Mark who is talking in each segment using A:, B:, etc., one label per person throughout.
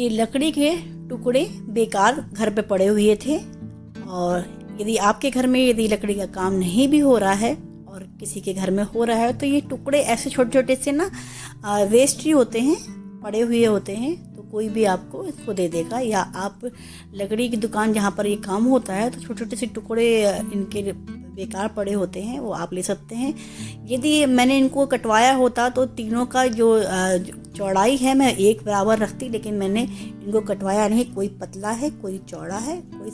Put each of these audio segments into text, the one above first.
A: ये लकड़ी के टुकड़े बेकार घर पे पड़े हुए थे, और यदि आपके घर में यदि लकड़ी का काम नहीं भी हो रहा है और किसी के घर में हो रहा है, तो ये टुकड़े ऐसे छोटे छोटे से ना वेस्ट ही होते हैं, पड़े हुए होते हैं, तो कोई भी आपको इसको दे देगा। या आप लकड़ी की दुकान जहाँ पर ये काम होता है, तो छोटे छोटे से टुकड़े इनके बेकार पड़े होते हैं, वो आप ले सकते हैं। यदि मैंने इनको कटवाया होता तो तीनों का जो चौड़ाई है मैं एक बराबर रखती, लेकिन मैंने इनको कटवाया नहीं। कोई पतला है, कोई चौड़ा है, कोई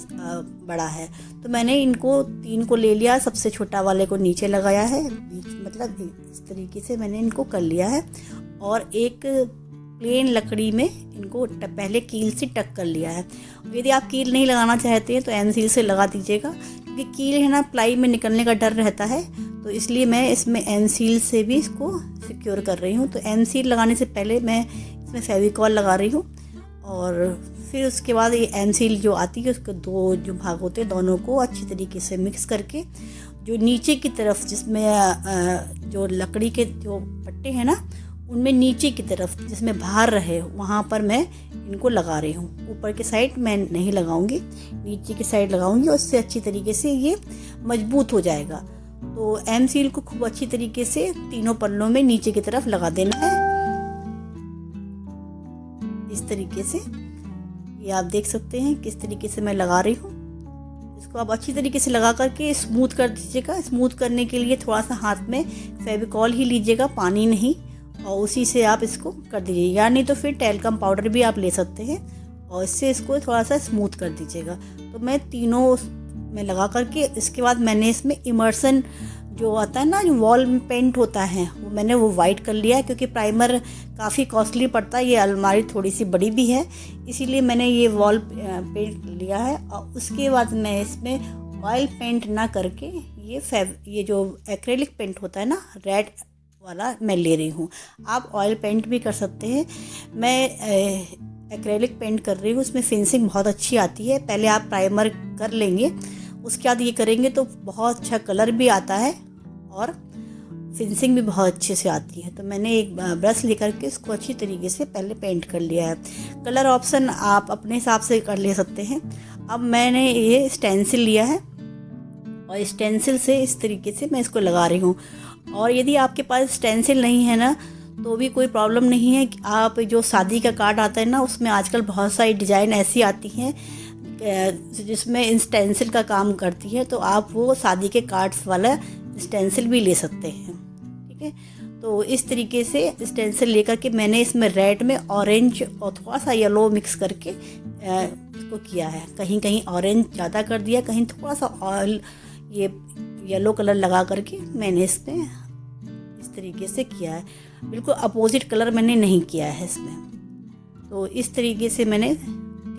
A: बड़ा है, तो मैंने इनको तीन को ले लिया, सबसे छोटा वाले को नीचे लगाया है, मतलब इस तरीके से मैंने इनको कर लिया है। और एक प्लेन लकड़ी में इनको पहले कील से टक कर लिया है। यदि आप कील नहीं लगाना चाहते हैं तो एन सील से लगा दीजिएगा, क्योंकि कील है ना प्लाई में निकलने का डर रहता है, तो इसलिए मैं इसमें एन सील से भी इसको सिक्योर कर रही हूँ। तो एन सील लगाने से पहले मैं इसमें फेविकॉल लगा रही हूँ, और फिर उसके बाद ये एन सील जो आती है उसके दो जो भाग होते हैं, दोनों को अच्छी तरीके से मिक्स करके जो नीचे की तरफ जिसमें जो लकड़ी के जो पट्टे हैं ना, उनमें नीचे की तरफ जिसमें बाहर रहे वहाँ पर मैं इनको लगा रही हूँ। ऊपर की साइड मैं नहीं लगाऊंगी, नीचे की साइड लगाऊंगी, उससे अच्छी तरीके से ये मजबूत हो जाएगा। तो एम सील को खूब अच्छी तरीके से तीनों पल्लों में नीचे की तरफ लगा देना है, इस तरीके से। ये आप देख सकते हैं किस तरीके से मैं लगा रही हूँ। इसको आप अच्छी तरीके से लगा करके स्मूथ कर दीजिएगा। स्मूथ करने के लिए थोड़ा सा हाथ में फेविकॉल ही लीजिएगा, पानी नहीं, और उसी से आप इसको कर दीजिए, या नहीं तो फिर टैल्कम पाउडर भी आप ले सकते हैं, और इससे इसको थोड़ा सा स्मूथ कर दीजिएगा। तो मैं तीनों में लगा करके इसके बाद मैंने इसमें इमर्सन जो आता है ना, जो वॉल में पेंट होता है, वो मैंने वो वाइट कर लिया है, क्योंकि प्राइमर काफ़ी कॉस्टली पड़ता है, ये अलमारी थोड़ी सी बड़ी भी है, इसीलिए मैंने ये वॉल पेंट लिया है। और उसके बाद मैं इसमें ऑयल पेंट ना करके ये जो एक्रेलिक पेंट होता है ना, रेड वाला मैं ले रही हूँ। आप ऑयल पेंट भी कर सकते हैं, मैं एक्रेलिक पेंट कर रही हूँ, उसमें फिनिशिंग बहुत अच्छी आती है। पहले आप प्राइमर कर लेंगे, उसके बाद ये करेंगे तो बहुत अच्छा कलर भी आता है और फिनिशिंग भी बहुत अच्छे से आती है। तो मैंने एक ब्रश लेकर के इसको अच्छी तरीके से पहले पेंट कर लिया है। कलर ऑप्शन आप अपने हिसाब से कर ले सकते हैं। अब मैंने ये स्टेंसिल लिया है, और स्टेंसिल से इस तरीके से मैं इसको लगा रही हूँ। और यदि आपके पास स्टेंसिल नहीं है ना, तो भी कोई प्रॉब्लम नहीं है। आप जो शादी का कार्ड आता है ना, उसमें आजकल बहुत सारी डिज़ाइन ऐसी आती हैं जिसमें स्टेंसिल का काम करती है, तो आप वो शादी के कार्ड्स वाला स्टेंसिल भी ले सकते हैं। ठीक है, तो इस तरीके से स्टेंसिल लेकर के मैंने इसमें रेड में ऑरेंज और थोड़ा सा येलो मिक्स करके इसको किया है। कहीं कहीं ऑरेंज ज़्यादा कर दिया, कहीं थोड़ा सा ऑयल ये येलो कलर लगा करके मैंने इसमें इस तरीके से किया है। बिल्कुल अपोजिट कलर मैंने नहीं किया है इसमें। तो इस तरीके से मैंने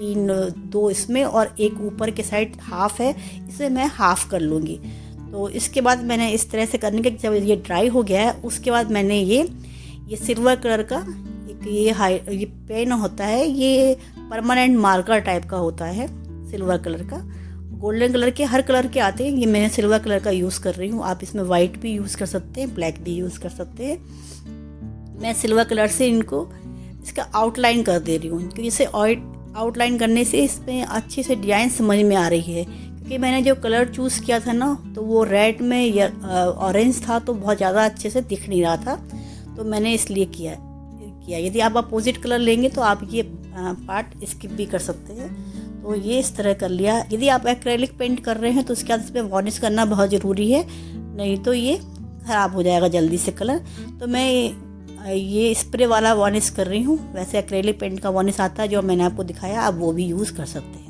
A: दो इसमें और एक ऊपर के साइड हाफ है, इसे मैं हाफ कर लूँगी। तो इसके बाद मैंने इस तरह से करने के जब ये ड्राई हो गया है, उसके बाद मैंने ये सिल्वर कलर का एक ये पेन होता है, ये परमानेंट मार्कर टाइप का होता है, सिल्वर कलर का। गोल्डन कलर के हर कलर के आते हैं, ये मैं सिल्वर कलर का यूज़ कर रही हूँ। आप इसमें वाइट भी यूज़ कर सकते हैं, ब्लैक भी यूज़ कर सकते हैं। मैं सिल्वर कलर से इनको इसका आउटलाइन कर दे रही हूँ, क्योंकि इसे आउटलाइन करने से इसमें अच्छे से डिज़ाइन समझ में आ रही है। क्योंकि मैंने जो कलर चूज़ किया था ना, तो वो रेड में या ऑरेंज था, तो बहुत ज़्यादा अच्छे से दिख नहीं रहा था, तो मैंने इसलिए किया। यदि आप अपोजिट कलर लेंगे तो आप ये पार्ट स्किप भी कर सकते हैं। तो ये इस तरह कर लिया। यदि आप एक्रेलिक पेंट कर रहे हैं तो उसके बाद इस पर वार्निश करना बहुत ज़रूरी है, नहीं तो ये ख़राब हो जाएगा जल्दी से कलर। तो मैं ये स्प्रे वाला वार्निश कर रही हूँ। वैसे एक्रेलिक पेंट का वार्निश आता है जो मैंने आपको दिखाया, आप वो भी यूज़ कर सकते हैं।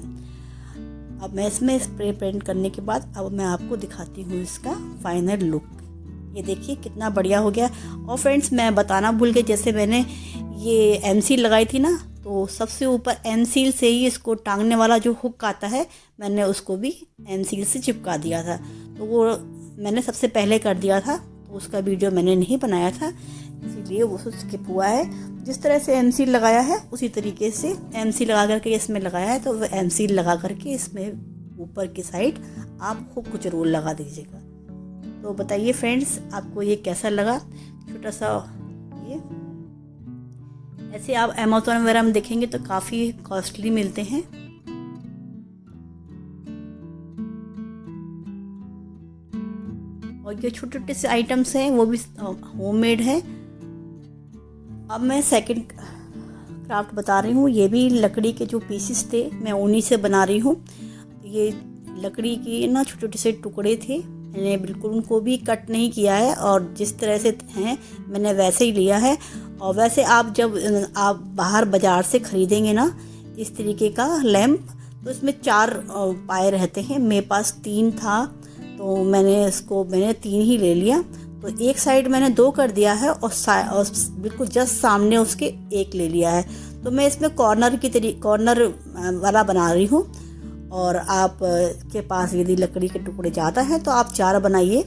A: अब मैं इसमें स्प्रे पेंट करने के बाद अब मैं आपको दिखाती हूँ इसका फाइनल लुक। ये देखिए कितना बढ़िया हो गया। और फ्रेंड्स, मैं बताना भूल गई, जैसे मैंने ये एम सील लगाई थी ना, तो सबसे ऊपर एम सील से ही इसको टांगने वाला जो हुक आता है, मैंने उसको भी एम सील से चिपका दिया था। तो वो मैंने सबसे पहले कर दिया था, तो उसका वीडियो मैंने नहीं बनाया था, इसीलिए वो स्किप हुआ है। जिस तरह से एम सील लगाया है उसी तरीके से एम सील लगा करके इसमें लगाया है, तो वो एम सील लगा करके इसमें ऊपर की साइड आप हुक को जरूर लगा दीजिएगा। तो बताइए फ्रेंड्स, आपको ये कैसा लगा? छोटा सा ऐसे आप अमेज़न वगैरह में देखेंगे तो काफ़ी कॉस्टली मिलते हैं। और ये छोटे छोटे से आइटम्स हैं वो भी होममेड है। अब मैं सेकंड क्राफ्ट बता रही हूँ। ये भी लकड़ी के जो पीसेस थे मैं उन्हीं से बना रही हूँ। ये लकड़ी के ना छोटे छोटे से टुकड़े थे, मैंने बिल्कुल उनको भी कट नहीं किया है और जिस तरह से हैं मैंने वैसे ही लिया है। और वैसे आप जब आप बाहर बाज़ार से ख़रीदेंगे ना इस तरीके का लैंप तो इसमें 4 पाए रहते हैं। मेरे पास 3 था तो मैंने 3 ही ले लिया। तो एक साइड मैंने 2 कर दिया है और बिल्कुल जस्ट सामने उसके 1 ले लिया है। तो मैं इसमें कॉर्नर वाला बना रही हूँ। और आप के पास यदि लकड़ी के टुकड़े ज़्यादा हैं तो आप 4 बनाइए।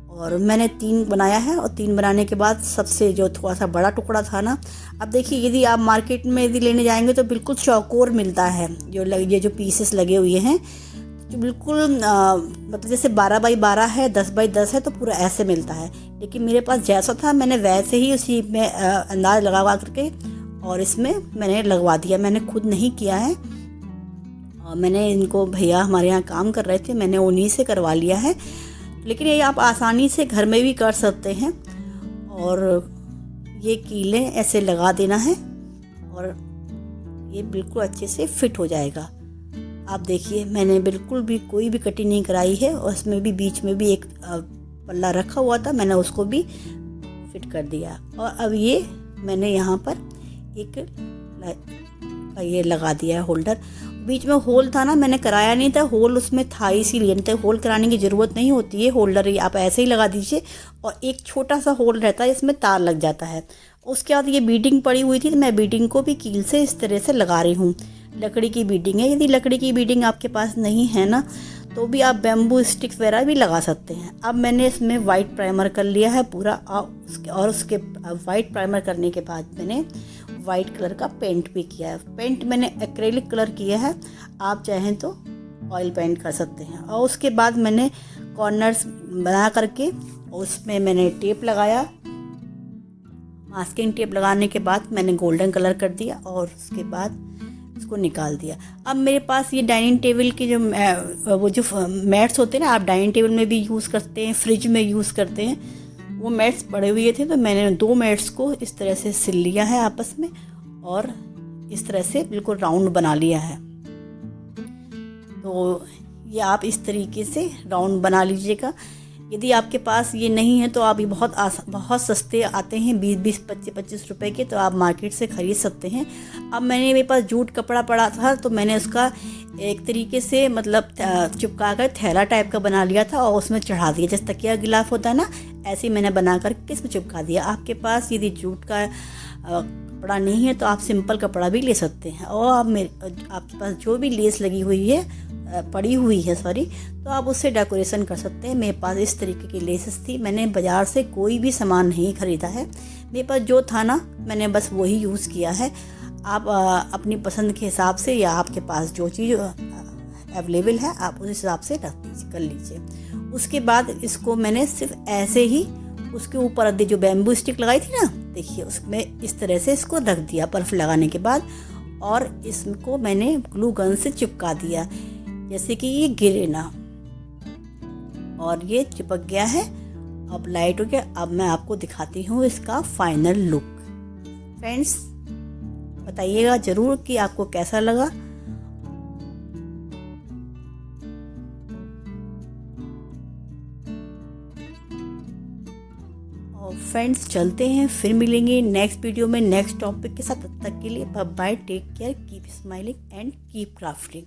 A: और मैंने 3 बनाया है। और 3 बनाने के बाद सबसे जो थोड़ा सा बड़ा टुकड़ा था ना, अब देखिए यदि आप मार्केट में यदि लेने जाएंगे तो बिल्कुल चौकोर मिलता है। ये जो पीसेस लगे हुए हैं जो बिल्कुल मतलब जैसे 12 बाई 12 है, 10 बाई 10 है तो पूरा ऐसे मिलता है। लेकिन मेरे पास जैसा था मैंने वैसे ही उसी में अंदाज लगा करके और इसमें मैंने लगवा दिया। मैंने खुद नहीं किया है, मैंने इनको भैया हमारे यहाँ काम कर रहे थे, मैंने उन्हीं से करवा लिया है। लेकिन ये आप आसानी से घर में भी कर सकते हैं। और ये कीलें ऐसे लगा देना है और ये बिल्कुल अच्छे से फिट हो जाएगा। आप देखिए मैंने बिल्कुल भी कोई भी कटिंग नहीं कराई है और इसमें भी बीच में भी एक पल्ला रखा हुआ था, मैंने उसको भी फिट कर दिया। और अब ये मैंने यहाँ पर एक ये लगा दिया है होल्डर। बीच में होल था ना, मैंने कराया नहीं था, होल उसमें था इसीलिए, नहीं तो होल कराने की ज़रूरत नहीं होती है। होल्डर आप ऐसे ही लगा दीजिए और एक छोटा सा होल रहता है, इसमें तार लग जाता है। उसके बाद ये बीडिंग पड़ी हुई थी तो मैं बीडिंग को भी कील से इस तरह से लगा रही हूँ। लकड़ी की बीडिंग है, यदि लकड़ी की बीडिंग आपके पास नहीं है ना तो भी आप बैम्बू स्टिक्स वगैरह भी लगा सकते हैं। अब मैंने इसमें वाइट प्राइमर कर लिया है पूरा और उसके वाइट प्राइमर करने के बाद मैंने वाइट कलर का पेंट भी किया है। पेंट मैंने एक्रेलिक कलर किया है, आप चाहें तो ऑयल पेंट कर सकते हैं। और उसके बाद मैंने कॉर्नर्स बना करके उसमें मैंने टेप लगाया। मास्किंग टेप लगाने के बाद मैंने गोल्डन कलर कर दिया और उसके बाद इसको निकाल दिया। अब मेरे पास ये डाइनिंग टेबल के जो मैट्स होते हैं ना, आप डाइनिंग टेबल में भी यूज़ करते हैं, फ्रिज में यूज़ करते हैं, वो मैट्स पड़े हुए थे तो मैंने 2 मैट्स को इस तरह से सिल लिया है आपस में और इस तरह से बिल्कुल राउंड बना लिया है। तो ये आप इस तरीके से राउंड बना लीजिएगा। यदि आपके पास ये नहीं है तो आप ये बहुत सस्ते आते हैं, 20-20, 25-25 रुपए के, तो आप मार्केट से ख़रीद सकते हैं। अब मेरे पास जूट कपड़ा पड़ा था तो मैंने उसका एक तरीके से मतलब चिपका कर थैला टाइप का बना लिया था और उसमें चढ़ा दिया, जैसे तकिया गिलाफ होता है ना, ऐसे ही मैंने बना कर इसमें चिपका दिया। आपके पास यदि जूट का कपड़ा नहीं है तो आप सिंपल कपड़ा भी ले सकते हैं। और आपके पास जो भी लेस लगी हुई है पड़ी हुई है तो आप उससे डेकोरेशन कर सकते हैं। मेरे पास इस तरीके की लेसेस थी, मैंने बाज़ार से कोई भी सामान नहीं ख़रीदा है, मेरे पास जो था ना मैंने बस वही यूज़ किया है। आप अपनी पसंद के हिसाब से या आपके पास जो चीज़ अवेलेबल है आप उस हिसाब से कर लीजिए। उसके बाद इसको मैंने सिर्फ ऐसे ही उसके ऊपर जो बैम्बू स्टिक लगाई थी ना, देखिए उसमें इस तरह से इसको रख दिया बर्फ़ लगाने के बाद, और इसको मैंने ग्लू गन से चिपका दिया जैसे कि ये गिरे ना, और ये चिपक गया है। अब लाइट हो गया। अब मैं आपको दिखाती हूँ इसका फाइनल लुक। फ्रेंड्स बताइएगा ज़रूर कि आपको कैसा लगा। और फ्रेंड्स चलते हैं, फिर मिलेंगे नेक्स्ट वीडियो में नेक्स्ट टॉपिक के साथ। तब तक के लिए bye bye, take care, keep smiling and keep crafting.